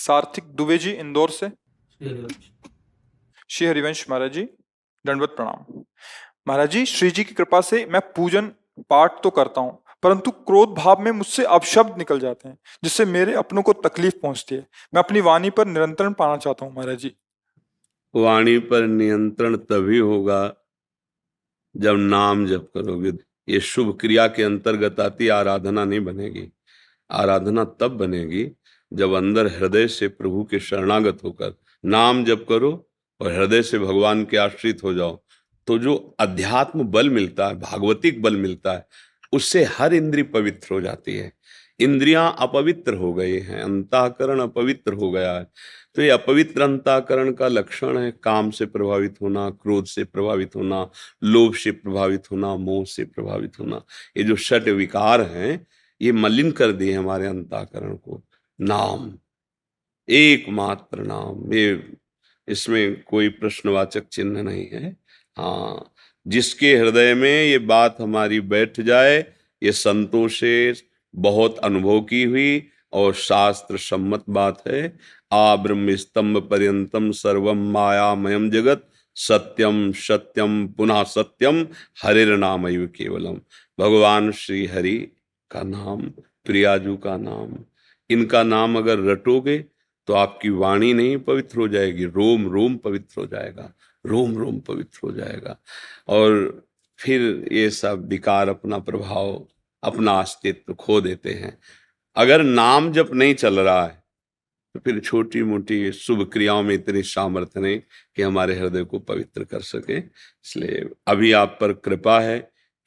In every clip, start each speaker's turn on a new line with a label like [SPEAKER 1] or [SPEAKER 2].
[SPEAKER 1] सार्थिक दुबे जी इंदौर से। श्री हरिवंश महाराज जी, दंडवत प्रणाम। महाराज जी, श्री जी की कृपा से मैं पूजन पाठ तो करता हूँ, परंतु क्रोध भाव में मुझसे अपशब्द निकल जाते हैं, जिससे मेरे अपनों को तकलीफ पहुंचती है। मैं अपनी वाणी पर नियंत्रण पाना चाहता हूँ महाराज जी।
[SPEAKER 2] वाणी पर नियंत्रण तभी होगा जब नाम जप करोगे। ये शुभ क्रिया के अंतर्गत आती, आराधना नहीं बनेगी। आराधना तब बनेगी जब अंदर हृदय से प्रभु के शरणागत होकर नाम जप करो और हृदय से भगवान के आश्रित हो जाओ। तो जो अध्यात्म बल मिलता है, भागवतिक बल मिलता है, उससे हर इंद्रिय पवित्र हो जाती है। इंद्रियां अपवित्र हो गई हैं, अंतःकरण अपवित्र हो गया है। तो ये अपवित्र अंतःकरण का लक्षण है काम से प्रभावित होना, क्रोध से प्रभावित होना, लोभ से प्रभावित होना, मोह से प्रभावित होना। ये जो षट विकार हैं, ये मलिन कर दिए हमारे अंतःकरण को। नाम, एकमात्र नाम, ये इसमें कोई प्रश्नवाचक चिन्ह नहीं है। हाँ, जिसके हृदय में ये बात हमारी बैठ जाए, ये संतों से बहुत अनुभव की हुई और शास्त्र सम्मत बात है। आ ब्रह्म स्तंभ पर्यंतम सर्वम मायामयम जगत सत्यम सत्यम पुनः सत्यम हरिर नामैव केवलम। भगवान श्री हरि का नाम, प्रियाजू का नाम, इनका नाम अगर रटोगे तो आपकी वाणी नहीं पवित्र हो जाएगी, रोम रोम पवित्र हो जाएगा, रोम रोम पवित्र हो जाएगा। और फिर ये सब विकार अपना प्रभाव, अपना अस्तित्व खो देते हैं। अगर नाम जप नहीं चल रहा है तो फिर छोटी मोटी शुभ क्रियाओं में इतनी सामर्थ्य नहीं कि हमारे हृदय को पवित्र कर सके। इसलिए अभी आप पर कृपा है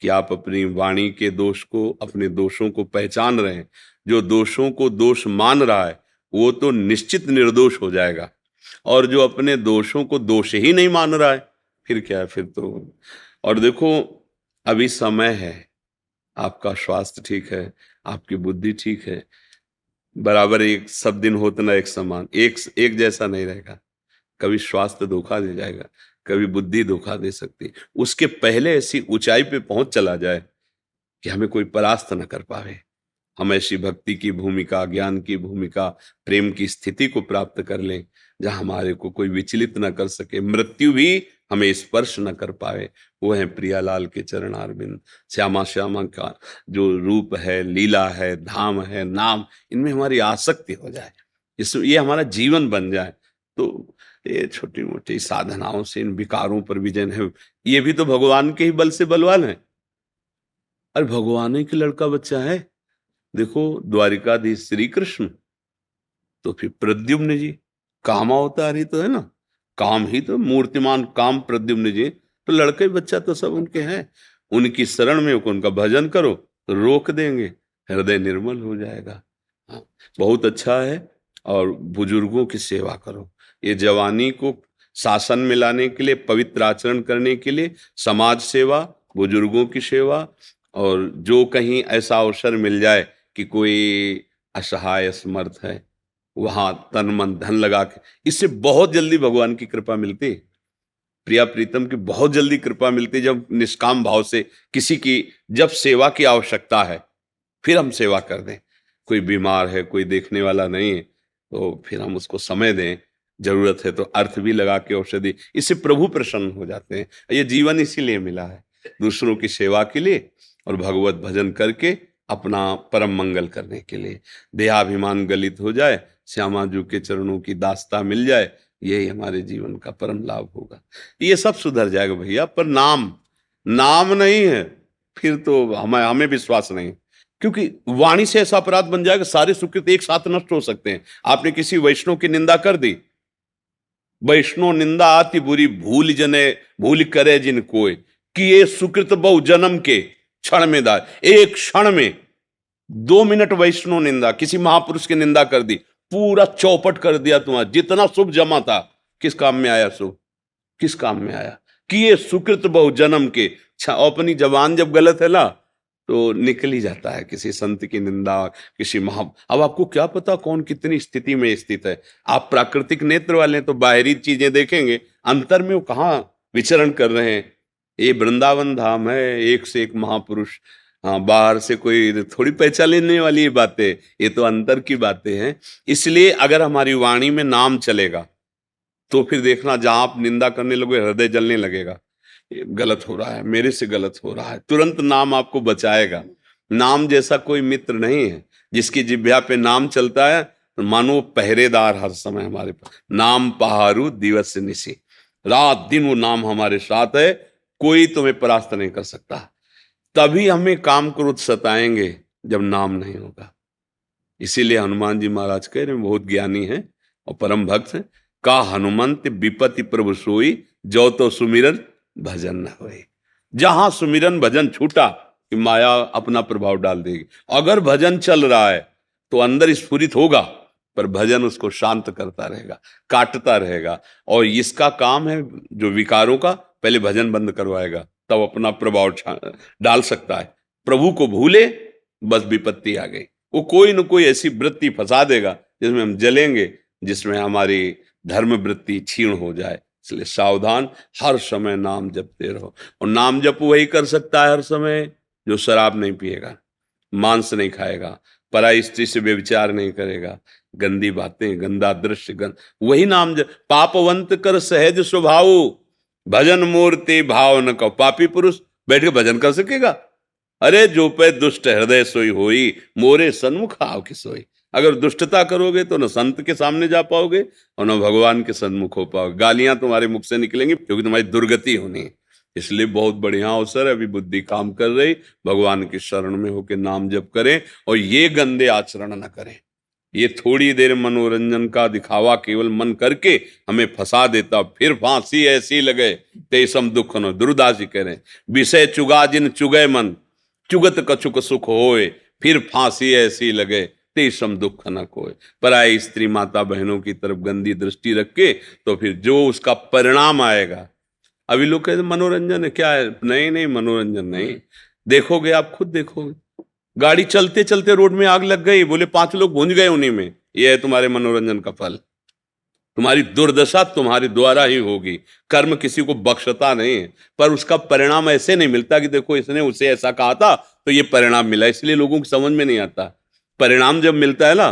[SPEAKER 2] कि आप अपनी वाणी के दोष को, अपने दोषों को पहचान रहे हैं। जो दोषों को दोष मान रहा है वो तो निश्चित निर्दोष हो जाएगा, और जो अपने दोषों को दोष ही नहीं मान रहा है फिर क्या है, फिर तो। और देखो, अभी समय है, आपका स्वास्थ्य ठीक है, आपकी बुद्धि ठीक है, बराबर एक सब दिन होते ना एक समान, एक जैसा नहीं रहेगा। कभी स्वास्थ्य धोखा दे जाएगा, कभी बुद्धि धोखा दे सकती है। उसके पहले ऐसी ऊंचाई पे पहुंच चला जाए कि हमें कोई परास्त न कर पावे। हम ऐसी भक्ति की भूमिका, ज्ञान की भूमिका, प्रेम की स्थिति को प्राप्त कर लें जहां हमारे को कोई विचलित न कर सके, मृत्यु भी हमें स्पर्श न कर पाए। वो है प्रियालाल के चरणारविंद। श्यामा श्यामा का जो रूप है, लीला है, धाम है, नाम, इनमें हमारी आसक्ति हो जाए, ये हमारा जीवन बन जाए। तो ये छोटी मोटी साधनाओं से इन विकारों पर विजय है। ये भी तो भगवान के ही बल से बलवान है। अरे भगवान ही के लड़का बच्चा है। देखो, द्वारिकाधीश श्री कृष्ण, तो फिर प्रद्युम्न जी कामावतार ही तो है ना, काम ही तो, मूर्तिमान काम प्रद्युम्न जी, तो लड़के बच्चा तो सब उनके हैं। उनकी शरण में उनका भजन करो तो रोक देंगे, हृदय निर्मल हो जाएगा। हाँ, बहुत अच्छा है। और बुजुर्गों की सेवा करो। ये जवानी को शासन में लाने के लिए, पवित्र आचरण करने के लिए समाज सेवा, बुजुर्गों की सेवा, और जो कहीं ऐसा अवसर मिल जाए कि कोई असहाय असमर्थ है, वहां तन मन धन लगा के, इससे बहुत जल्दी भगवान की कृपा मिलती है। प्रिया प्रीतम की बहुत जल्दी कृपा मिलती है जब निष्काम भाव से किसी की, जब सेवा की आवश्यकता है फिर हम सेवा कर दें। कोई बीमार है, कोई देखने वाला नहीं है, तो फिर हम उसको समय दें। जरूरत है तो अर्थ भी लगा के औषधि, इससे प्रभु प्रसन्न हो जाते हैं। ये जीवन इसीलिए मिला है, दूसरों की सेवा के लिए और भगवत भजन करके अपना परम मंगल करने के लिए। देहाभिमान गलित हो जाए, श्यामा जी के चरणों की दास्ता मिल जाए, यही हमारे जीवन का परम लाभ होगा। ये सब सुधर जाएगा भैया, पर नाम नाम नहीं है फिर तो हमें विश्वास नहीं। क्योंकि वाणी से ऐसा अपराध बन जाएगा, सारे सुकृत एक साथ नष्ट हो सकते हैं। आपने किसी वैष्णव की निंदा कर दी, वैष्णव निंदा आती बुरी, भूल जने भूल करे जिन कोय, कि ये सुकृत बहु जन्म के क्षण में दाय। एक क्षण में 2 मिनट वैष्णव निंदा, किसी महापुरुष की निंदा कर दी, पूरा चौपट कर दिया तुम्हारा जितना शुभ जमा था। किस काम में आया शुभ, किस काम में आया? कि ये सुकृत बहु जन्म के। अपनी जबान जब गलत है ना तो निकल ही जाता है किसी संत की निंदा, किसी महा। अब आपको क्या पता कौन कितनी स्थिति में स्थित है। आप प्राकृतिक नेत्र वाले हैं तो बाहरी चीजें देखेंगे, अंतर में वो कहाँ विचरण कर रहे हैं। ये वृंदावन धाम है, एक से एक महापुरुष हाँ, बाहर से कोई थोड़ी पहचान लेने वाली ये बातें, ये तो अंतर की बातें हैं। इसलिए अगर हमारी वाणी में नाम चलेगा तो फिर देखना, जहां आप निंदा करने लगोगे हृदय जलने लगेगा, ये गलत हो रहा है, मेरे से गलत हो रहा है, तुरंत नाम आपको बचाएगा। नाम जैसा कोई मित्र नहीं है। जिसकी जिह्वा पे नाम चलता है तो मानो पहरेदार हर समय हमारे पास, नाम पहारू दिवस निशी, रात दिन वो नाम हमारे साथ है, कोई तुम्हें परास्त नहीं कर सकता। तभी हमें काम क्रोध सताएंगे जब नाम नहीं होगा। इसीलिए हनुमान जी महाराज कह रहे हैं, बहुत ज्ञानी हैं और परम भक्त हैं, का हनुमंत विपत्ति प्रभु सोई, जो तो सुमिरन भजन न होए। जहां सुमिरन भजन छूटा कि माया अपना प्रभाव डाल देगी। अगर भजन चल रहा है तो अंदर स्फुरित होगा, पर भजन उसको शांत करता रहेगा, काटता रहेगा। और इसका काम है जो विकारों का, पहले भजन बंद करवाएगा, तब अपना प्रभाव डाल सकता है। प्रभु को भूले बस विपत्ति आ गई। वो कोई न कोई ऐसी वृत्ति फंसा देगा जिसमें हम जलेंगे, जिसमें हमारी धर्म वृत्ति क्षीण हो जाए। इसलिए सावधान, हर समय नाम जपते रहो। और नाम जप वही कर सकता है हर समय जो शराब नहीं पिएगा, मांस नहीं खाएगा, पराई स्त्री से व्यभिचार नहीं करेगा, गंदी बातें, गंदा दृश्य, वही नाम जप। पापवंत कर सहज स्वभाव, भजन मूर्ति भाव न कहो। पापी पुरुष बैठ के भजन कर सकेगा? अरे जो पे दुष्ट हृदय सोई होई, मोरे सन्मुख आव की सोई। अगर दुष्टता करोगे तो न संत के सामने जा पाओगे और न भगवान के सन्मुख हो पाओगे। गालियां तुम्हारे मुख से निकलेंगी क्योंकि तुम्हारी दुर्गति होनी है। इसलिए बहुत बढ़िया अवसर है, अभी बुद्धि काम कर रही, भगवान की शरण में होकर नाम जप करें और ये गंदे आचरण न करें। ये थोड़ी देर मनोरंजन का दिखावा केवल मन करके हमें फंसा देता, फिर फांसी ऐसी लगे तेसम दुख न। दुर्दास जी कह रहे हैं, विषय चुगा जिन चुगे मन, चुगत कछुक सुख होए, फिर फांसी ऐसी लगे तेसम दुख न कोय। पराई स्त्री माता बहनों की तरफ गंदी दृष्टि रख के तो फिर जो उसका परिणाम आएगा। अभी लोग कहते मनोरंजन है, क्या है? नहीं नहीं, मनोरंजन नहीं। देखोगे, आप खुद देखोगे, गाड़ी चलते चलते रोड में आग लग गई, बोले 5 लोग भूंज गए उन्हीं में। यह है तुम्हारे मनोरंजन का फल। तुम्हारी दुर्दशा तुम्हारे द्वारा ही होगी। कर्म किसी को बख्शता नहीं है, पर उसका परिणाम ऐसे नहीं मिलता कि देखो इसने उसे ऐसा कहा था तो ये परिणाम मिला। इसलिए लोगों को समझ में नहीं आता। परिणाम जब मिलता है ना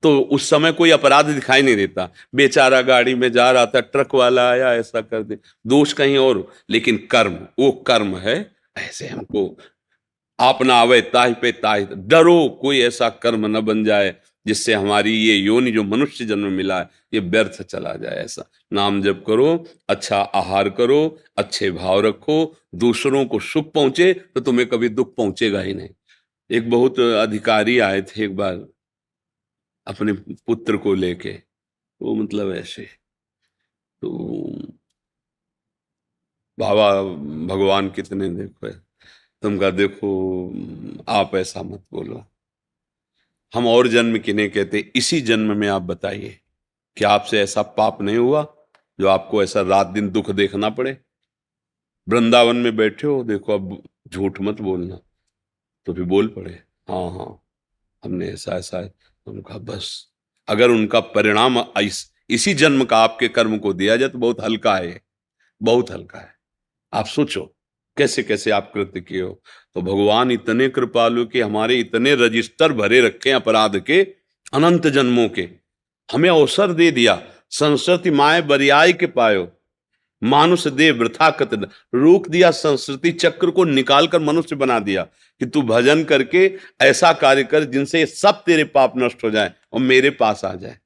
[SPEAKER 2] तो उस समय कोई अपराध दिखाई नहीं देता। बेचारा गाड़ी में जा रहा था, ट्रक वाला आया, ऐसा कर दे, दोष कहीं और। लेकिन कर्म, वो कर्म है, ऐसे हमको आप ना आवे ताहि पे ताहि। डरो कोई ऐसा कर्म न बन जाए जिससे हमारी ये योनि जो मनुष्य जन्म मिला है ये व्यर्थ चला जाए। ऐसा नाम जप करो, अच्छा आहार करो, अच्छे भाव रखो, दूसरों को सुख पहुंचे तो तुम्हें कभी दुख पहुंचेगा ही नहीं। एक बहुत अधिकारी आए थे एक बार अपने पुत्र को लेके, वो मतलब ऐसे, तो बाबा भगवान कितने देखो है, तुम कहा देखो आप ऐसा मत बोलो, हम और जन्म किन्हें कहते, इसी जन्म में आप बताइए कि आपसे ऐसा पाप नहीं हुआ जो आपको ऐसा रात दिन दुख देखना पड़े। वृंदावन में बैठे हो, देखो अब झूठ मत बोलना। तो फिर बोल पड़े, हाँ हाँ हमने ऐसा ऐसा है। तो उनका बस, अगर उनका परिणाम इसी जन्म का आपके कर्म को दिया जाए तो बहुत हल्का है, बहुत हल्का है। आप सोचो कैसे कैसे आप कृत्य किए हो। तो भगवान इतने कृपालु कि हमारे इतने रजिस्टर भरे रखे अपराध के, अनंत जन्मों के, हमें अवसर दे दिया। संस्कृति माए बरियाई के पायो, मानुष दे वृथा कत, रोक दिया संस्कृति चक्र को, निकाल कर मनुष्य बना दिया कि तू भजन करके ऐसा कार्य कर जिनसे सब तेरे पाप नष्ट हो जाए और मेरे पास आ जाए।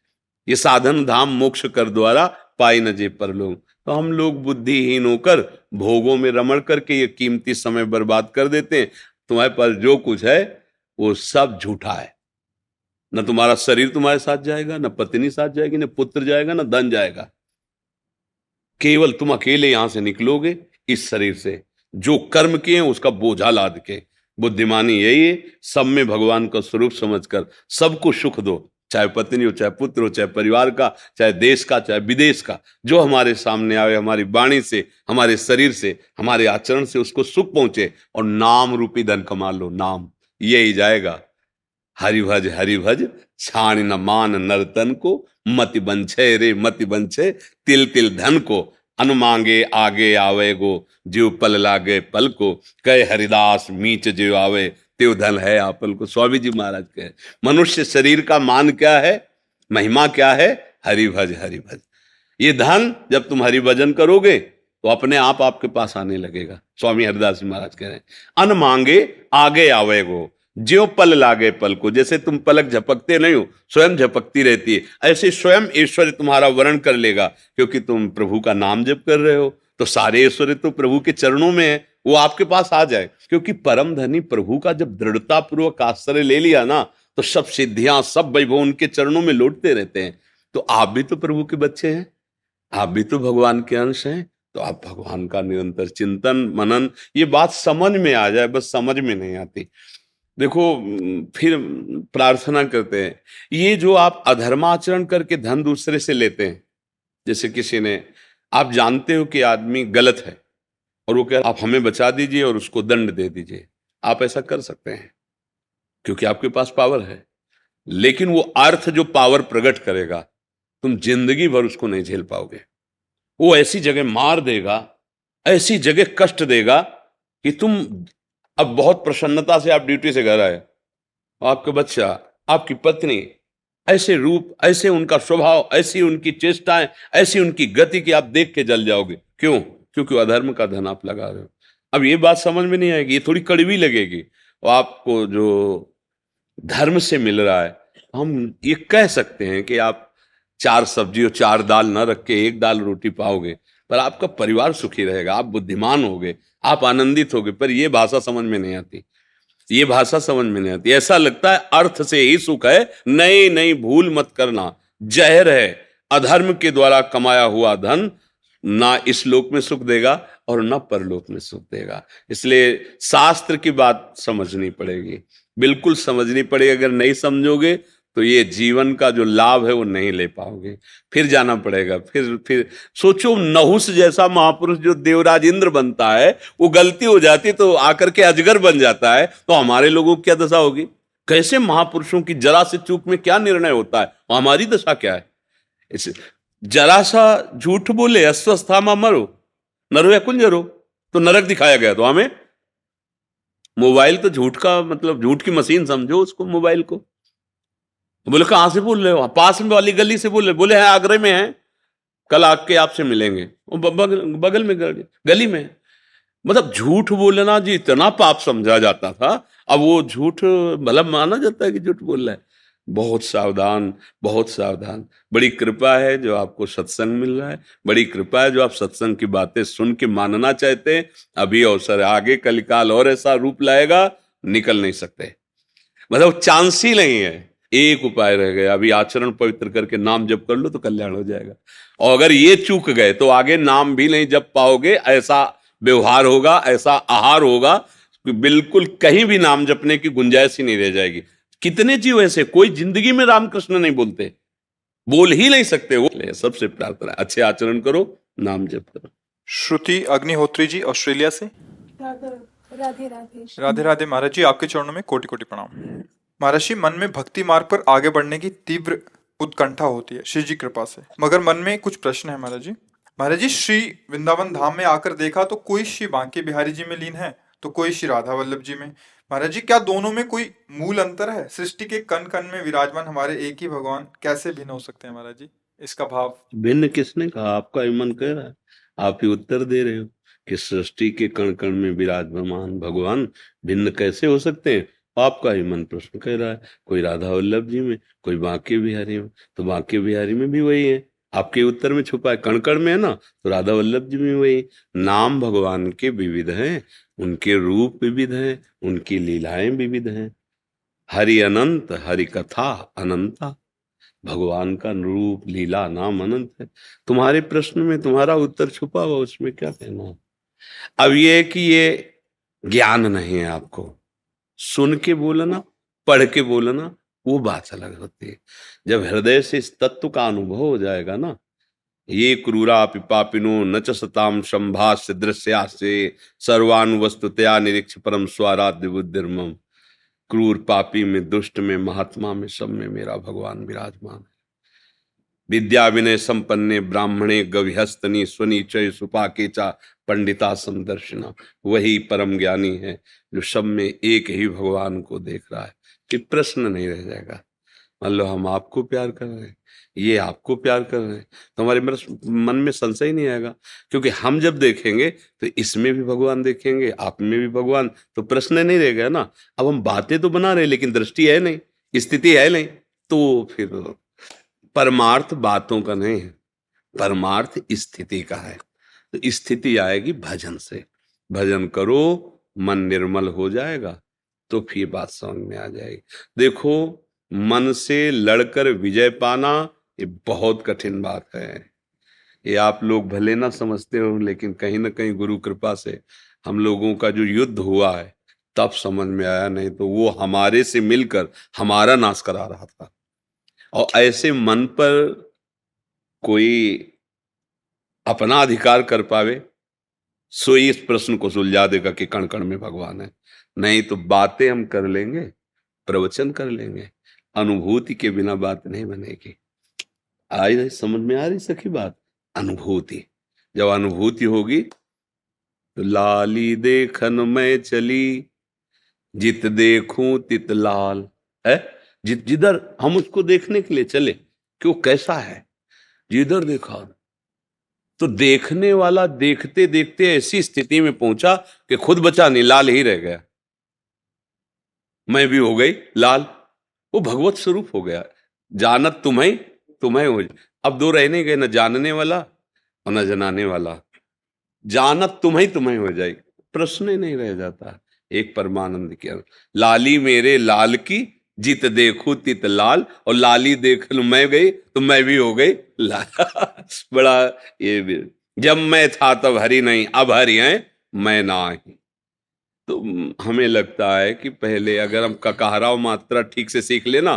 [SPEAKER 2] ये साधन धाम मोक्ष कर द्वारा पाई न जे परलोक। तो हम लोग बुद्धिहीन होकर भोगों में रमण करके ये कीमती समय बर्बाद कर देते हैं। तुम्हारे पास जो कुछ है वो सब झूठा है। न तुम्हारा शरीर तुम्हारे साथ जाएगा, न पत्नी साथ जाएगी, न पुत्र जाएगा, न धन जाएगा। केवल तुम अकेले यहां से निकलोगे इस शरीर से, जो कर्म किए उसका बोझा लाद के। बुद्धिमानी यही है, सब में भगवान का स्वरूप समझकर सबको सुख दो, चाहे पत्नी हो, चाहे पुत्र हो, चाहे परिवार का, चाहे देश का, चाहे विदेश का। जो हमारे सामने आवे, हमारी वाणी से, हमारे शरीर से, हमारे आचरण से उसको सुख पहुंचे और नाम रूपी धन कमा लो। नाम यही जाएगा। हरि भज छाण न मान नर्तन को, मति बंछे रे मति बंछे, तिल तिल धन को, अनुमांगे आगे आवे गो, जीव पल लागे पल को, कह हरिदास मीच जीव आवे, त्यो धन है आपल को। स्वामी जी महाराज कहे मनुष्य शरीर का मान क्या है, महिमा क्या है, हरि भज हरि भज। ये धन जब तुम हरि भजन करोगे तो अपने आप आपके पास आने लगेगा। स्वामी हरिदास जी महाराज कह रहे हैं अन मांगे आगे आवेगो, ज्यो पल लागे पल को। जैसे तुम पलक झपकते नहीं हो, स्वयं झपकती रहती है, ऐसे स्वयं ऐश्वर्य तुम्हारा वर्ण कर लेगा। क्योंकि तुम प्रभु का नाम जप कर रहे हो तो सारे ऐश्वर्य तो प्रभु के चरणों में है, वो आपके पास आ जाए। क्योंकि परम धनी प्रभु का जब दृढ़ता पूर्वक आश्रय ले लिया ना, तो सब सिद्धियां सब वैभव उनके चरणों में लौटते रहते हैं। तो आप भी तो प्रभु के बच्चे हैं, आप भी तो भगवान के अंश हैं। तो आप भगवान का निरंतर चिंतन मनन, ये बात समझ में आ जाए, बस समझ में नहीं आती। देखो फिर प्रार्थना करते हैं, ये जो आप अधर्माचरण करके धन दूसरे से लेते हैं, जैसे किसी ने, आप जानते हो कि आदमी गलत है और वो कह आप हमें बचा दीजिए और उसको दंड दे दीजिए, आप ऐसा कर सकते हैं क्योंकि आपके पास पावर है। लेकिन वो अर्थ जो पावर प्रकट करेगा, तुम जिंदगी भर उसको नहीं झेल पाओगे। वो ऐसी जगह मार देगा, ऐसी जगह कष्ट देगा कि तुम, अब बहुत प्रसन्नता से आप ड्यूटी से घर आए, आपका बच्चा, आपकी पत्नी, ऐसे रूप, ऐसे उनका स्वभाव, ऐसी उनकी चेष्टाएं, ऐसी उनकी गति कि आप देख के जल जाओगे। क्यों? क्योंकि अधर्म का धन आप लगा रहे हो। अब ये बात समझ में नहीं आएगी, ये थोड़ी कड़वी लगेगी। और आपको जो धर्म से मिल रहा है, हम ये कह सकते हैं कि आप 4 सब्जी और 4 दाल न रख के 1 दाल रोटी पाओगे, पर आपका परिवार सुखी रहेगा, आप बुद्धिमान होगे, आप आनंदित होगे। पर यह भाषा समझ में नहीं आती, ये भाषा समझ में नहीं आती। ऐसा लगता है अर्थ से ही सुख है। नहीं नहीं, भूल मत करना, जहर है। अधर्म के द्वारा कमाया हुआ धन ना इस लोक में सुख देगा और ना परलोक में सुख देगा। इसलिए शास्त्र की बात समझनी पड़ेगी, बिल्कुल समझनी पड़ेगी। अगर नहीं समझोगे तो ये जीवन का जो लाभ है वो नहीं ले पाओगे, फिर जाना पड़ेगा। फिर सोचो, नहुस जैसा महापुरुष जो देवराज इंद्र बनता है, वो गलती हो जाती तो आकर के अजगर बन जाता है, तो हमारे लोगों की क्या दशा होगी? कैसे महापुरुषों की जरा से चूक में क्या निर्णय होता है, हमारी दशा क्या है? इसे जरा सा झूठ बोले अस्वस्थामा मरो नरो या कुंजरो, तो नरक दिखाया गया। तो हमें मोबाइल तो झूठ का मतलब झूठ की मशीन समझो उसको, मोबाइल को। बोले कहां से बोल रहे हो? पास में वाली गली से बोल रहे? बोले है आगरे में है, कल आके आपसे मिलेंगे। वो बगल में गली में। मतलब झूठ बोलना जी इतना पाप समझा जाता था, अब वो झूठ भला माना जाता है कि झूठ बोल रहा है। बहुत सावधान, बहुत सावधान। बड़ी कृपा है जो आपको सत्संग मिल रहा है, बड़ी कृपा है जो आप सत्संग की बातें सुन के मानना चाहते हैं। अभी अवसर है, आगे कलिकाल और ऐसा रूप लाएगा, निकल नहीं सकते, मतलब चांस ही नहीं है। एक उपाय रह गया, अभी आचरण पवित्र करके नाम जप कर लो तो कल्याण हो जाएगा। और अगर ये चूक गए तो आगे नाम भी नहीं जप पाओगे। ऐसा व्यवहार होगा, ऐसा आहार होगा कि बिल्कुल कहीं भी नाम जपने की गुंजाइश ही नहीं रह जाएगी। कितने जीव ऐसे, कोई जिंदगी में रामकृष्ण नहीं बोलते, बोल ही नहीं सकते। वो सबसे प्रार्थना, अच्छे आचरण करो, नाम जप करो।
[SPEAKER 1] श्रुति अग्निहोत्री जी ऑस्ट्रेलिया से।
[SPEAKER 3] राधे राधे।
[SPEAKER 1] राधे राधे महाराज जी, आपके चरणों में कोटि कोटि प्रणाम। महाराज जी, मन में भक्ति मार्ग पर आगे बढ़ने की तीव्र उत्कंठा होती है श्री जी कृपा से, मगर मन में कुछ प्रश्न है महाराज जी। महाराज जी, श्री वृंदावन धाम में आकर देखा तो कोई श्री बांके बिहारी जी में लीन है तो कोई श्री राधा वल्लभ जी में। महाराज जी, क्या दोनों में कोई मूल अंतर है? सृष्टि के कण कण में विराजमान हमारे एक ही भगवान कैसे भिन्न हो सकते हैं महाराज जी? इसका भाव।
[SPEAKER 2] भिन्न किसने कहा? आपका ही मन कह रहा है, आप ही उत्तर दे रहे हो कि सृष्टि के कण कण में विराजमान भगवान भिन्न कैसे हो सकते हैं। आपका ही मन प्रश्न कह रहा है, कोई राधा वल्लभ जी में, कोई बांके बिहारी में। तो बांके बिहारी में भी वही है, आपके उत्तर में छुपा है। कण कण में है ना, तो राधा वल्लभ जी में वही। नाम भगवान के विविध हैं, उनके रूप विविध हैं, उनकी लीलाएं विविध हैं। हरि अनंत, हरि कथा अनंता। भगवान का रूप लीला नाम अनंत है। तुम्हारे प्रश्न में तुम्हारा उत्तर छुपा हुआ, उसमें क्या कहना। अब ये कि ये ज्ञान नहीं है, आपको सुन के बोलना, पढ़ के बोलना, वो बात अलग होती है। जब हृदय से इस तत्व का अनुभव हो जाएगा ना, ये क्रूरा पिपापिनो न च सताम संभाष्य दृश्यासे सर्वानुवस्तुतया निरीक्ष परम स्वाराध्य बुद्धिर्मम। क्रूर पापी में, दुष्ट में, महात्मा में, सब में मेरा भगवान विराजमान है। विद्या विनय संपन्ने ब्राह्मणे गविहस्तनी स्वनीचय सुपाकेचा पंडिता समदर्शिना। वही परम ज्ञानी है जो सब में एक ही भगवान को देख रहा है। कि प्रश्न नहीं रह जाएगा। मान लो हम आपको प्यार कर रहे हैं, ये आपको प्यार कर रहे हैं, तो हमारे मन में संशय नहीं आएगा, क्योंकि हम जब देखेंगे तो इसमें भी भगवान देखेंगे, आप में भी भगवान, तो प्रश्न नहीं रहेगा ना। अब हम बातें तो बना रहे हैं लेकिन दृष्टि है नहीं, स्थिति है नहीं, तो फिर परमार्थ बातों का नहीं है, परमार्थ स्थिति का है। तो स्थिति आएगी भजन से। भजन करो, मन निर्मल हो जाएगा, तो फिर बात समझ में आ जाएगी। देखो, मन से लड़कर विजय पाना ये बहुत कठिन बात है। ये आप लोग भले ना समझते हो, लेकिन कहीं ना कहीं गुरु कृपा से हम लोगों का जो युद्ध हुआ है तब समझ में आया, नहीं तो वो हमारे से मिलकर हमारा नाश करा रहा था। और ऐसे मन पर कोई अपना अधिकार कर पावे, सो इस प्रश्न को सुलझा देगा कि कण कण में भगवान है। नहीं तो बातें हम कर लेंगे, प्रवचन कर लेंगे, अनुभूति के बिना बात नहीं बनेगी। आज समझ में आ रही सखी बात? अनुभूति, जब अनुभूति होगी तो लाली देखन में चली, जित देखूं तित लाल है। जिधर हम उसको देखने के लिए चले कि वो कैसा है, जिधर देखा तो देखने वाला देखते देखते ऐसी स्थिति में पहुंचा कि खुद बचा नहीं, लाल ही रह गया। मैं भी हो गई लाल, वो भगवत स्वरूप हो गया। जानत तुम्हें तुम्हें हो, अब दो रह नहीं गए, न जानने वाला और न जनाने वाला। जानत तुम्हें हो जाएगी, प्रश्न ही नहीं रह जाता। एक परमानंद की लाली मेरे लाल की, जित देखू तित लाल, और लाली देख लू मैं गई तो मैं भी हो गई लाल। बड़ा ये भी, जब मैं था तब हरि नहीं, अब हरि हैं मैं नाही। तो हमें लगता है कि पहले अगर हम ककाहराव मात्रा ठीक से सीख लेना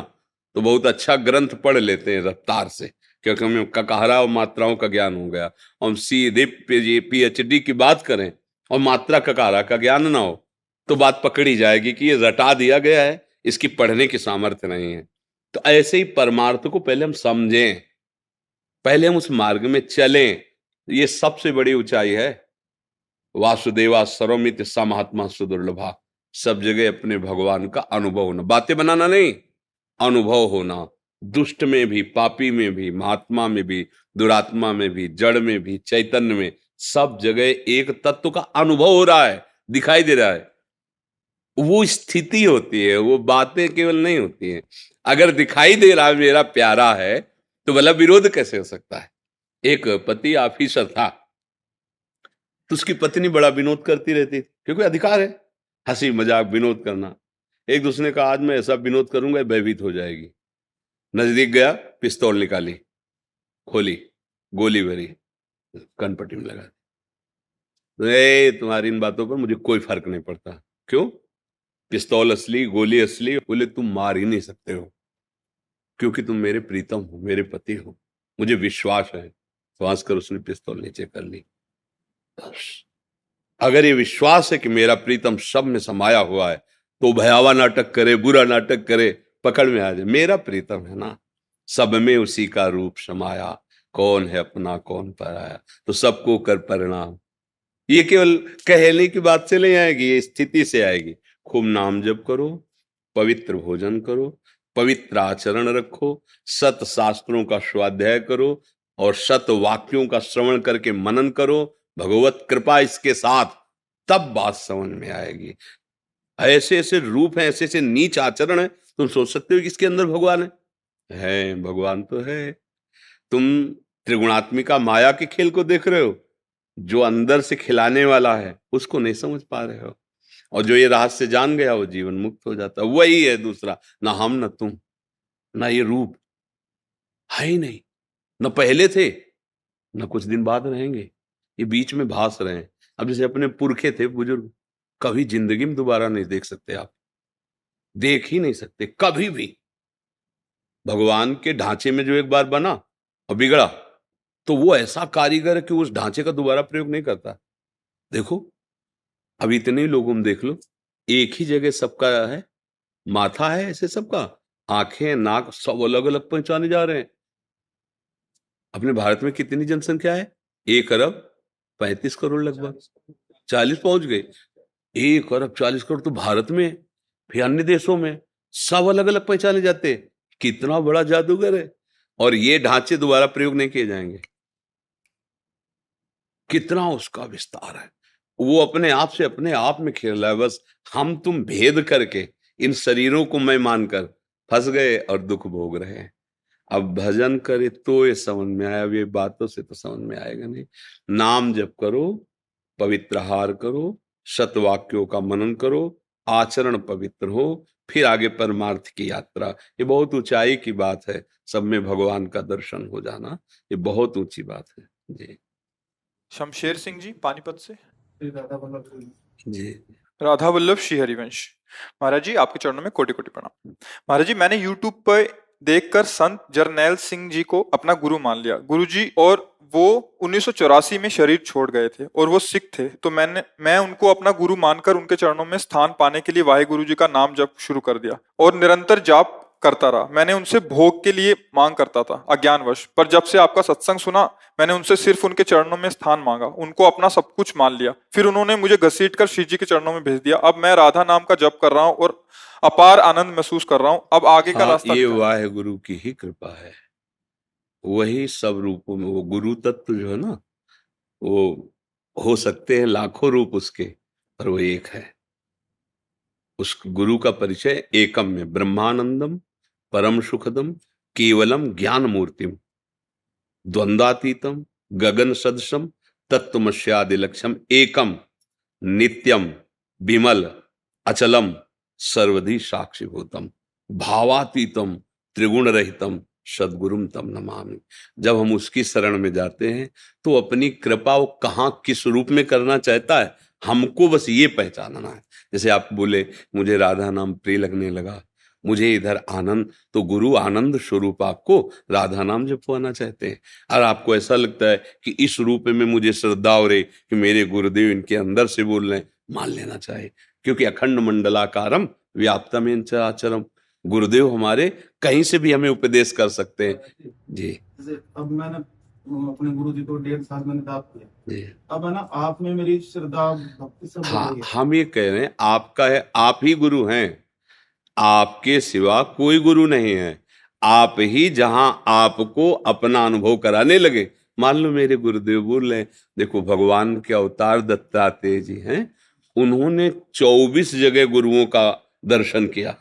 [SPEAKER 2] तो बहुत अच्छा ग्रंथ पढ़ लेते हैं रफ्तार से, क्योंकि हमें ककाहराव मात्राओं का ज्ञान हो गया। हम सीधे PhD की बात करें और मात्रा ककाहरा का ज्ञान ना हो तो बात पकड़ी जाएगी कि ये रटा दिया गया है, इसकी पढ़ने की सामर्थ्य नहीं है। तो ऐसे ही परमार्थ को पहले हम समझें, पहले हम उस मार्ग में चलें। ये सबसे बड़ी ऊंचाई है। वासुदेवा सर्वमित सा महात्मा सुदुर्लभा। सब जगह अपने भगवान का अनुभव होना, बातें बनाना नहीं, अनुभव होना। दुष्ट में भी, पापी में भी, महात्मा में भी, दुरात्मा में भी, जड़ में भी, चैतन्य में, सब जगह एक तत्व का अनुभव हो रहा है, दिखाई दे रहा है। वो स्थिति होती है, वो बातें केवल नहीं होती हैं। अगर दिखाई दे रहा है मेरा प्यारा है तो भला विरोध कैसे हो सकता है? एक पति ऑफिसर था, तो उसकी पत्नी बड़ा विनोद करती रहती, क्योंकि अधिकार है हंसी मजाक विनोद करना। एक दूसरे ने कहा आज मैं ऐसा विनोद करूंगा भयभीत हो जाएगी। नजदीक गया, पिस्तौल निकाली, खोली, गोली भरी, कनपट्टी में लगा दी। तुम्हारी इन बातों पर मुझे कोई फर्क नहीं पड़ता। क्यों? पिस्तौल असली, गोली असली। बोले तुम मार ही नहीं सकते हो, क्योंकि तुम मेरे प्रीतम हो, मेरे पति हो, मुझे विश्वास है। श्वास कर उसने पिस्तौल नीचे कर ली। अगर ये विश्वास है कि मेरा प्रीतम सब में समाया हुआ है तो भयावा नाटक करे, बुरा नाटक करे, पकड़ में आ जाए। मेरा प्रीतम है ना, सब में उसी का रूप समाया, कौन है अपना कौन पराया, तो सबको कर परिणाम। ये केवल कहने की बात से नहीं आएगी, ये स्थिति से आएगी। खूब नाम जप करो, पवित्र भोजन करो, पवित्र आचरण रखो, सत शास्त्रों का स्वाध्याय करो और सत वाक्यों का श्रवण करके मनन करो, भगवत कृपा इसके साथ, तब बात समझ में आएगी। ऐसे ऐसे रूप हैं, ऐसे ऐसे नीच आचरण है, तुम सोच सकते हो कि इसके अंदर भगवान है भगवान तो है। तुम त्रिगुणात्मिका माया के खेल को देख रहे हो, जो अंदर से खिलाने वाला है उसको नहीं समझ पा रहे हो, और जो ये रहस्य जान गया वो जीवन मुक्त हो जाता। वही है दूसरा, ना हम ना तुम, ना ये रूप है ही नहीं, न पहले थे न कुछ दिन बाद रहेंगे, ये बीच में भास रहे हैं। अब जैसे अपने पुरखे थे बुजुर्ग, कभी जिंदगी में दोबारा नहीं देख सकते, आप देख ही नहीं सकते कभी भी। भगवान के ढांचे में जो एक बार बना और बिगड़ा तो वो ऐसा कारीगर है कि उस ढांचे का दोबारा प्रयोग नहीं करता। देखो अब इतने लोगों में देख लो, एक ही जगह सबका है, माथा है ऐसे सबका, आंखें नाक सब अलग अलग पहचाने जा रहे हैं। अपने भारत में कितनी जनसंख्या है? 1 अरब 35 करोड़ लगभग, 40 पहुंच गए। 1 अरब 40 करोड़ तो भारत में, फिर अन्य देशों में सब अलग अलग पहचाने जाते हैं। कितना बड़ा जादूगर है, और ये ढांचे दोबारा प्रयोग नहीं किए जाएंगे। कितना उसका विस्तार है, वो अपने आप से अपने आप में खेल रहा है। बस हम तुम भेद करके इन शरीरों को मैं मानकर फंस गए और दुख भोग रहे हैं। अब भजन करे तो ये समझ में आया, अब ये बातों से तो समझ में आएगा नहीं। नाम जप करो, पवित्र आहार करो, सतवाक्यों का मनन करो, आचरण पवित्र हो, फिर आगे परमार्थ की यात्रा। ये बहुत ऊंचाई की बात है, सब में भगवान का दर्शन हो जाना, ये बहुत ऊंची बात है जी।
[SPEAKER 1] शमशेर सिंह जी पानीपत से।
[SPEAKER 2] जी
[SPEAKER 1] राधा वल्लभ श्री हरिवंश। महाराज जी आपके चरणों में कोटि कोटि प्रणाम। महाराज जी मैंने यूट्यूब पर देखकर संत जरनैल सिंह जी को अपना गुरु मान लिया। गुरु जी और वो 1984 में शरीर छोड़ गए थे और वो सिख थे, तो मैं उनको अपना गुरु मानकर उनके चरणों में स्थान पाने के लिए वाहेगुरु जी का नाम जप शुरू कर दिया और निरंतर जाप करता रहा। मैंने उनसे भोग के लिए मांग करता था अज्ञानवश, पर जब से आपका सत्संग सुना मैंने उनसे सिर्फ उनके चरणों में स्थान मांगा, उनको अपना सब कुछ मान लिया। फिर उन्होंने मुझे घसीटकर श्री जी के चरणों में भेज दिया। अब मैं राधा नाम का जप कर रहा हूँ और अपार आनंद महसूस कर रहा हूँ। अब आगे का
[SPEAKER 2] हाँ,
[SPEAKER 1] रास्ता
[SPEAKER 2] ये
[SPEAKER 1] क्या है?
[SPEAKER 2] वाहेगुरु की ही कृपा है। वही सब रूपों में, वो गुरु तत्व जो है ना, वो हो सकते हैं लाखों रूप उसके, पर वो एक है। उस गुरु का परिचय एकम में, ब्रह्मानंदम परम सुखदम केवलम ज्ञान मूर्तिम द्वंद्वातीतम गगन सदृशम तत्वमस्यादि लक्ष्यम एकम नित्यम विमल अचलम सर्वधि साक्षीभूतम भावातीतम त्रिगुण रहितम सद्गुरुम तम नमामि। जब हम उसकी शरण में जाते हैं तो अपनी कृपा वो कहाँ किस रूप में करना चाहता है, हमको बस ये पहचानना है। जैसे आप बोले मुझे राधा नाम प्रिय लगने लगा, मुझे इधर आनंद, तो गुरु आनंद स्वरूप आपको राधा नाम जपवाना चाहते हैं। और आपको ऐसा लगता है कि इस रूप में मुझे श्रद्धा हो रही कि मेरे गुरुदेव इनके अंदर से बोल रहे हैं, मान लेना चाहिए, क्योंकि अखंड मंडलाकारम व्याप्तमेन चराचरम, गुरुदेव हमारे कहीं से भी हमें उपदेश कर सकते हैं जी।
[SPEAKER 4] जैसे अब मैंने अपने गुरु जी को 1.5 साल मैंने जाप किया
[SPEAKER 2] जी
[SPEAKER 4] अब है ना, आप में मेरी श्रद्धा भक्ति सब बढ़
[SPEAKER 2] हाँ,
[SPEAKER 4] गई है।
[SPEAKER 2] हम ये कह रहे हैं आपका है, आप ही गुरु हैं, आपके सिवा कोई गुरु नहीं है। आप ही जहां आपको अपना अनुभव कराने लगे, मान लो मेरे गुरुदेव बोल रहे, देखो भगवान के अवतार दत्तात्रेय जी हैं, उन्होंने 24 जगह गुरुओं का दर्शन किया।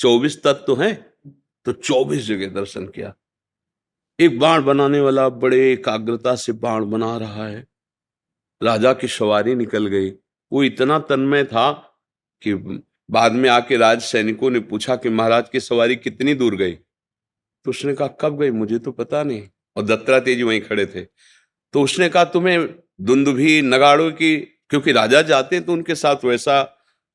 [SPEAKER 2] 24 तत्व तो हैं, तो 24 जगह दर्शन किया। एक बाण बनाने वाला बड़े एकाग्रता से बाण बना रहा है, राजा की सवारी निकल गई। वो इतना तन्मय था कि बाद में आके राज सैनिकों ने पूछा कि महाराज की सवारी कितनी दूर गई, तो उसने कहा कब गई मुझे तो पता नहीं, और दत्तात्रेय जी वहीं खड़े थे। तो उसने कहा तुम्हें दुंदुभी नगाड़ों की, क्योंकि राजा जाते हैं तो उनके साथ वैसा,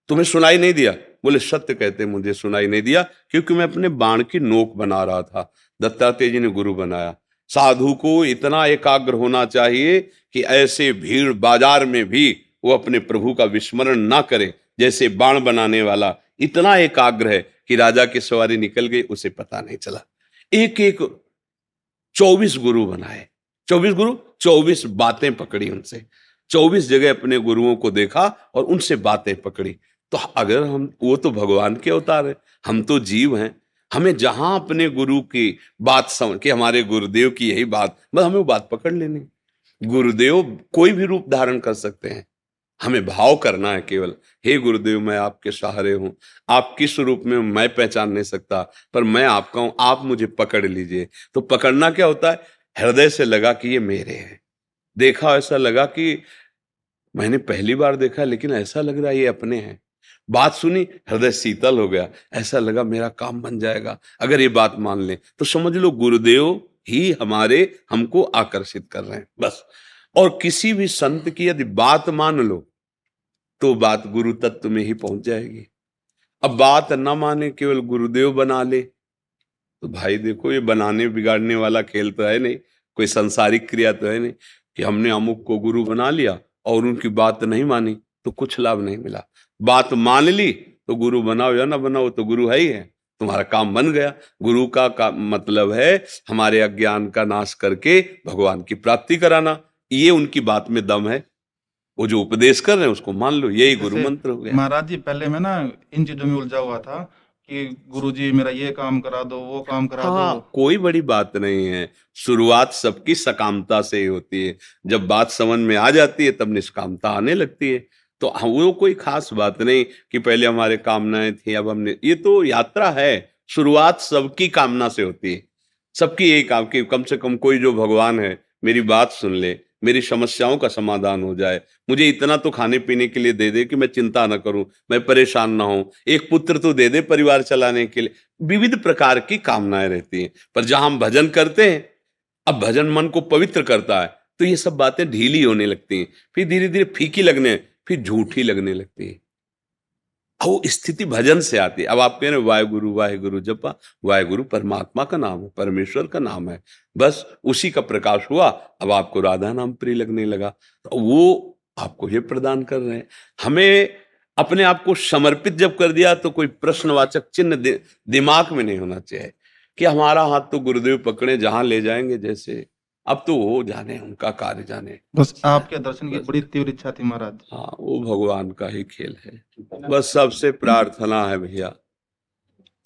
[SPEAKER 2] तुम्हें सुनाई नहीं दिया? बोले सत्य कहते मुझे सुनाई नहीं दिया, क्योंकि मैं अपने बाण की नोक बना रहा था। दत्तात्रेय जी ने गुरु बनाया। साधु को इतना एकाग्र होना चाहिए कि ऐसे भीड़ बाजार में भी वो अपने प्रभु का विस्मरण ना करे, जैसे बाण बनाने वाला इतना एकाग्र है कि राजा की सवारी निकल गई उसे पता नहीं चला। एक एक 24 गुरु बनाए, 24 गुरु, 24 बातें पकड़ी उनसे, 24 जगह अपने गुरुओं को देखा और उनसे बातें पकड़ी। तो अगर हम, वो तो भगवान के अवतार है, हम तो जीव हैं, हमें जहां अपने गुरु की बात समझ के, हमारे गुरुदेव की यही बात, बस हमें वो बात पकड़ लेनी। गुरुदेव कोई भी रूप धारण कर सकते हैं, हमें भाव करना है केवल, हे गुरुदेव मैं आपके सहारे हूं, आप किस रूप में मैं पहचान नहीं सकता, पर मैं आपका हूं, आप मुझे पकड़ लीजिए। तो पकड़ना क्या होता है? हृदय से लगा कि ये मेरे हैं। देखा, ऐसा लगा कि मैंने पहली बार देखा लेकिन ऐसा लग रहा है ये अपने हैं। बात सुनी, हृदय शीतल हो गया, ऐसा लगा मेरा काम बन जाएगा अगर ये बात मान ले। तो समझ लो गुरुदेव ही हमारे, हमको आकर्षित कर रहे हैं बस। और किसी भी संत की यदि बात मान लो तो बात गुरु तत्व में ही पहुंच जाएगी। अब बात न माने, केवल गुरुदेव बना ले, तो भाई देखो ये बनाने बिगाड़ने वाला खेल तो है नहीं, कोई संसारिक क्रिया तो है नहीं कि हमने अमुक को गुरु बना लिया और उनकी बात नहीं मानी तो कुछ लाभ नहीं मिला। बात मान ली तो गुरु बनाओ या ना बनाओ तो गुरु है ही है, तुम्हारा काम बन गया। गुरु का मतलब है हमारे अज्ञान का नाश करके भगवान की प्राप्ति कराना। ये उनकी बात में दम है। वो जो उपदेश कर रहे हैं उसको मान लो, यही गुरु
[SPEAKER 4] जैसे
[SPEAKER 2] मंत्र हो गया।
[SPEAKER 4] महाराज जी, पहले मैं ना इन चीजों में उलझा हुआ था कि गुरुजी मेरा ये काम करा दो, वो काम करा
[SPEAKER 2] हाँ,
[SPEAKER 4] दो।
[SPEAKER 2] कोई बड़ी बात नहीं है। शुरुआत सबकी सकामता से ही होती है। जब बात समझ में आ जाती है तब निष्कामता आने लगती है। तो वो कोई खास बात नहीं कि पहले हमारे कामनाएं थी, अब हमने, ये तो यात्रा है। शुरुआत सबकी कामना से होती है। सबकी यही काम कि कम से कम कोई जो भगवान है मेरी बात सुन ले, मेरी समस्याओं का समाधान हो जाए, मुझे इतना तो खाने पीने के लिए दे दे कि मैं चिंता न करूं, मैं परेशान ना हूं, एक पुत्र तो दे दे परिवार चलाने के लिए। विविध प्रकार की कामनाएं रहती हैं। पर जहां हम भजन करते हैं, अब भजन मन को पवित्र करता है, तो ये सब बातें ढीली होने लगती हैं, फिर धीरे धीरे फीकी लगने, फिर झूठी लगने लगती है। वो स्थिति भजन से आती है। अब आप कह रहे वाहे गुरु जपा, वाहे गुरु परमात्मा का नाम है, परमेश्वर का नाम है, बस उसी का प्रकाश हुआ। अब आपको राधा नाम प्रिय लगने लगा, तो वो आपको ये प्रदान कर रहे हैं। हमें अपने आप को समर्पित जब कर दिया तो कोई प्रश्नवाचक चिन्ह दिमाग में नहीं होना चाहिए कि हमारा हाथ तो गुरुदेव पकड़े, जहां ले जाएंगे जैसे। अब तो वो जाने, उनका कार्य जाने।
[SPEAKER 4] बस आपके दर्शन की बड़ी तीव्र इच्छा थी महाराज।
[SPEAKER 2] हाँ, वो भगवान का ही खेल है। बस सबसे प्रार्थना है भैया,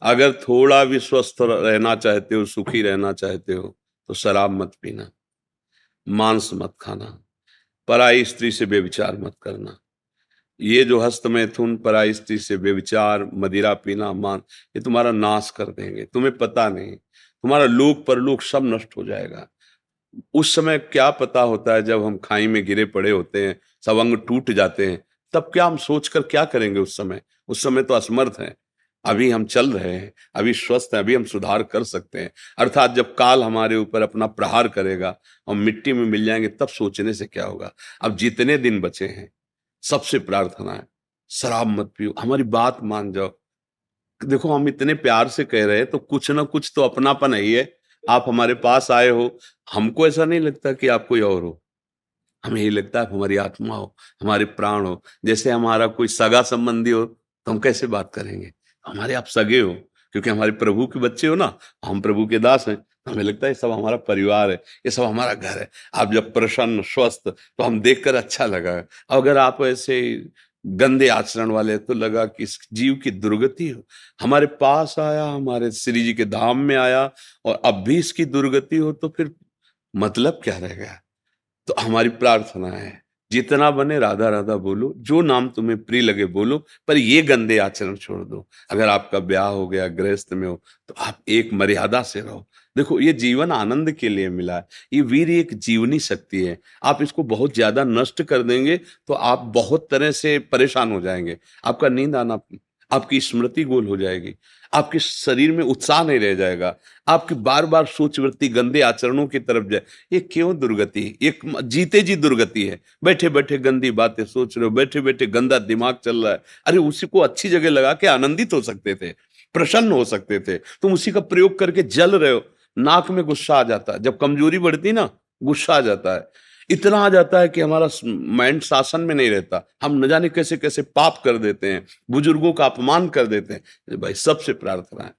[SPEAKER 2] अगर थोड़ा भी स्वस्थ रहना चाहते हो, सुखी रहना चाहते हो, तो शराब मत पीना, मांस मत खाना, पराई स्त्री से व्यभिचार मत करना। ये जो हस्त मैथुन, पराई स्त्री से व्यभिचार, मदिरा पीना, मान, ये तुम्हारा नाश कर देंगे। तुम्हें पता नहीं, तुम्हारा लोक परलोक सब नष्ट हो जाएगा। उस समय क्या पता होता है, जब हम खाई में गिरे पड़े होते हैं, सब अंग टूट जाते हैं, तब क्या हम सोचकर क्या करेंगे उस समय? उस समय तो असमर्थ हैं। अभी हम चल रहे हैं, अभी स्वस्थ हैं, अभी हम सुधार कर सकते हैं। अर्थात जब काल हमारे ऊपर अपना प्रहार करेगा, हम मिट्टी में मिल जाएंगे, तब सोचने से क्या होगा। अब जितने दिन बचे हैं, सबसे प्रार्थना है शराब मत पियो, हमारी बात मान जाओ। देखो, हम इतने प्यार से कह रहे हैं तो कुछ ना कुछ तो अपनापन ही है। आप हमारे पास आए हो, हमको ऐसा नहीं लगता कि आप कोई और हो, हमें यही लगता है आप हमारी आत्मा हो, हमारे प्राण हो। जैसे हमारा कोई सगा संबंधी हो तो हम कैसे बात करेंगे? हमारे आप सगे हो, क्योंकि हमारे प्रभु के बच्चे हो ना, हम प्रभु के दास हैं। हमें लगता है ये सब हमारा परिवार है, ये सब हमारा घर है। आप जब प्रसन्न स्वस्थ, तो हम देखकर अच्छा लगा। अगर आप ऐसे गंदे आचरण वाले, तो लगा कि इस जीव की दुर्गति हो। हमारे पास आया, हमारे श्री जी के धाम में आया, और अब भी इसकी दुर्गति हो, तो फिर मतलब क्या रह गया? तो हमारी प्रार्थना है, जितना बने राधा राधा बोलो, जो नाम तुम्हें प्रिय लगे बोलो, पर ये गंदे आचरण छोड़ दो। अगर आपका ब्याह हो गया, गृहस्थ में हो, तो आप एक मर्यादा से रहो। देखो, ये जीवन आनंद के लिए मिला है। ये वीर एक जीवनी शक्ति है। आप इसको बहुत ज्यादा नष्ट कर देंगे तो आप बहुत तरह से परेशान हो जाएंगे। आपका नींद आना, आपकी स्मृति गोल हो जाएगी, आपके शरीर में उत्साह नहीं रह जाएगा, आपकी बार बार सोच वृत्ति गंदे आचरणों की तरफ जाए। ये क्यों दुर्गति? एक जीते जी दुर्गति है। बैठे बैठे गंदी बातें सोच रहे हो, बैठे बैठे गंदा दिमाग चल रहा है। अरे उसी को अच्छी जगह लगा के आनंदित हो सकते थे, प्रसन्न हो सकते थे। तुम उसी का प्रयोग करके जल रहे हो। नाक में गुस्सा आ जाता है, जब कमजोरी बढ़ती ना, गुस्सा आ जाता है। इतना आ जाता है कि हमारा माइंड शासन में नहीं रहता। हम न जाने कैसे कैसे पाप कर देते हैं, बुजुर्गों का अपमान कर देते हैं। भाई, सबसे प्रार्थना है,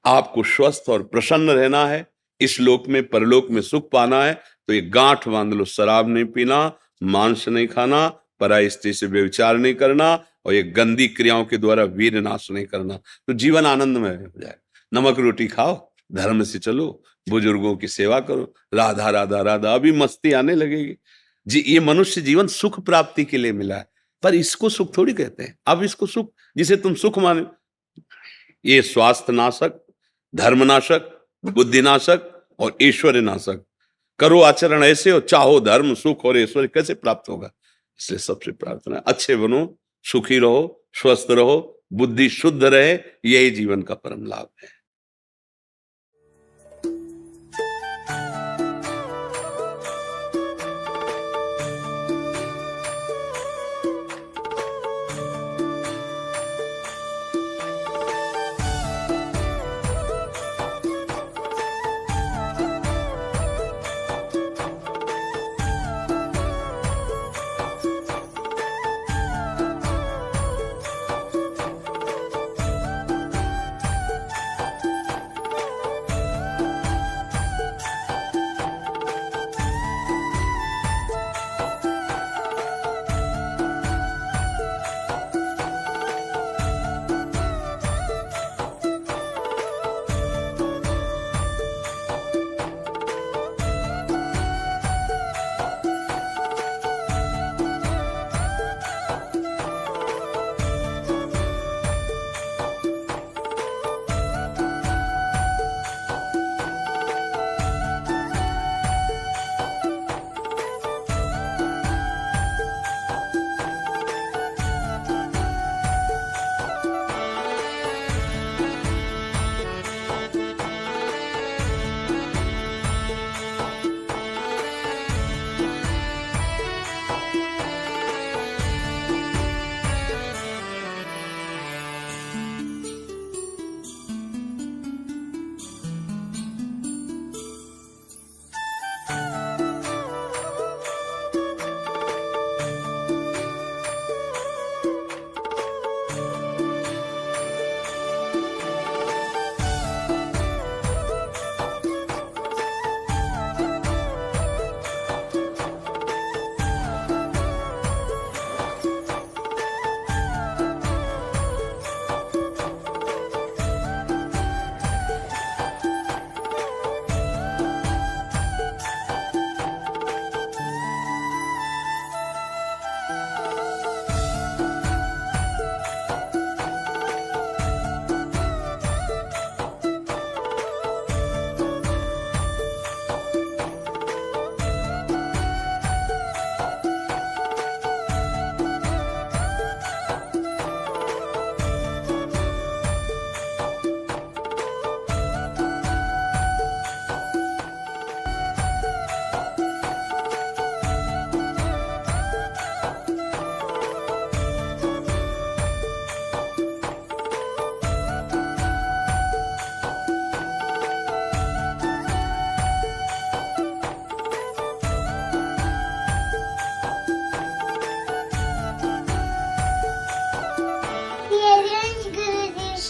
[SPEAKER 2] आपको स्वस्थ और प्रसन्न रहना है, इस लोक में परलोक में सुख पाना है, तो ये गांठ बांध लो, शराब नहीं पीना, मांस नहीं खाना, पराई स्त्री से व्यभिचार नहीं करना, और ये गंदी क्रियाओं के द्वारा वीर नाश नहीं करना, तो जीवन आनंदमय हो जाए। नमक रोटी खाओ, धर्म से चलो, बुजुर्गों की सेवा करो, राधा राधा राधा, अभी मस्ती आने लगेगी जी। ये मनुष्य जीवन सुख प्राप्ति के लिए मिला है, पर इसको सुख थोड़ी कहते हैं। अब इसको सुख, जिसे तुम सुख माने, ये स्वास्थ्य नाशक, धर्मनाशक, बुद्धिनाशक और ऐश्वर्य नाशक। करो आचरण ऐसे हो, चाहो धर्म सुख और ऐश्वर्य कैसे प्राप्त होगा? इसलिए सबसे प्रार्थना है, अच्छे बनो, सुखी रहो, स्वस्थ रहो, बुद्धि शुद्ध रहे, यही जीवन का परम लाभ है।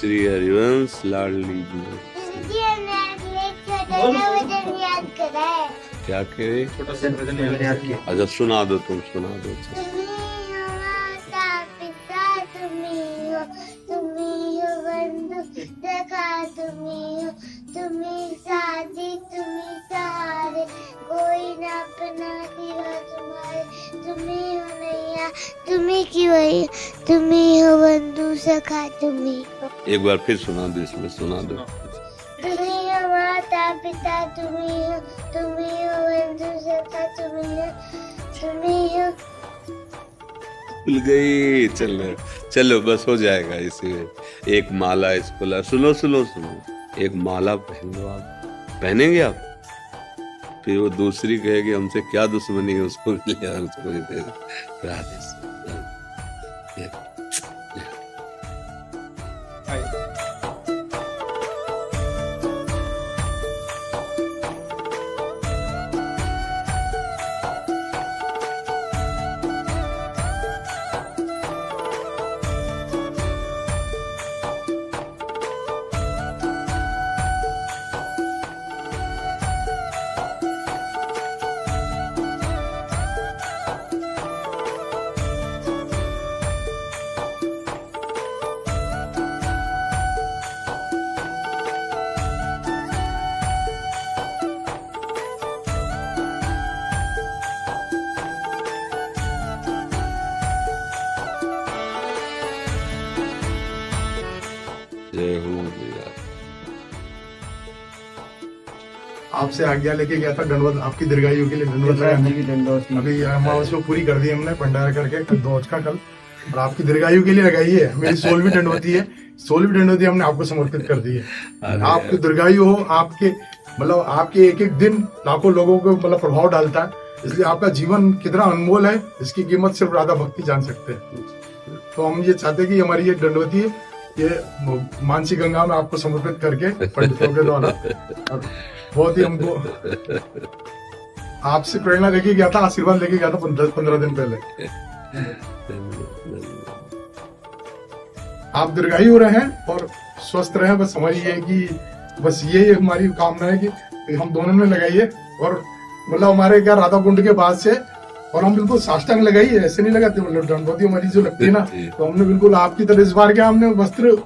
[SPEAKER 2] श्री हरिवंश लाडली जी।
[SPEAKER 5] जी हमने एक छोटा वजन याद करा है।
[SPEAKER 2] क्या कहे? अच्छा सुना दो, तुम सुना दो।
[SPEAKER 5] तुम्ही हो माता पिता, तुम्ही हो बंधु सखा, तुम्ही साथी, तुम्ही सहारे, कोई ना अपना सिवा तुम्हारे, तुम्ही हो नैया, तुम्ही की वही, तुम्ही हो बंधु सखा, तुम्ही हो।
[SPEAKER 2] एक बार फिर सुना दो, इसमें सुना दो।
[SPEAKER 5] तुम्ही हो माता पिता, तुम्ही हो बंधु सखा, तुम्ही हो।
[SPEAKER 2] भूल गई। चलो चलो बस हो जाएगा इसी में। एक माला इसको ला, सुनो सुनो सुनो, एक माला पहन लो आप। पहनेंगे आप? फिर वो दूसरी कहेगी हमसे क्या दुश्मनी है, उसको भी ले और उसको भी दे दो। राधे जय हो भैया।
[SPEAKER 6] आपसे आज्ञा लेके गया था दंडवत, आपकी दीर्घायु के लिए दंडवत लगाने। अभी अमावस को पूरी कर दी हमने भंडारा करके, कल 2 का कल, और आपकी दीर्घायु के लिए लगाई है। मेरी 16वीं दंडवती है, 16वीं दंडवती हमने आपको समर्पित कर दी है। आपकी दीर्घायु हो, आपके मतलब आपके एक एक दिन लाखों लोगों को मतलब प्रभाव डालता है, इसलिए आपका जीवन कितना अनमोल है, इसकी कीमत सिर्फ राधा भक्ति जान सकते हैं। तो हम ये चाहते हैं कि हमारी ये दंडवती है, ये मानसी गंगा में आपको समर्पित करके पंडितों के द्वारा, और बहुत ही हमको आपसे प्रेरणा लेके गया था, आशीर्वाद लेके गया था 15 दिन पहले। आप दीर्घायु रहे और स्वस्थ रहे, बस हमारी ये है कि बस यही हमारी कामना है कि हम दोनों ने लगाइए। और मतलब हमारे क्या राधा कुंड के बाद से, और हम बिल्कुल साष्टांग लगाई है, ऐसे नहीं लगाते, मतलब दंडवती हमारी जो लगती है ना, तो हमने बिल्कुल आपकी तरह इस बार क्या हमने वस्त्र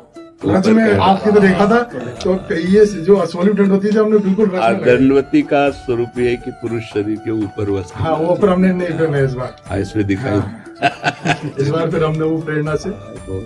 [SPEAKER 6] रच में आपकी तरह देखा था, तो ये जो 16वीं दंडवती थी हमने बिल्कुल रच में लगाई।
[SPEAKER 2] दंडवती का स्वरूप है कि पुरुष शरीर के ऊपर वस्त्र।
[SPEAKER 6] हाँ, वो पर हमने नहीं पहना इस बार।
[SPEAKER 2] इसमें दिखाई
[SPEAKER 6] इस बार फिर हमने वो प्रेरणा से
[SPEAKER 2] बहुत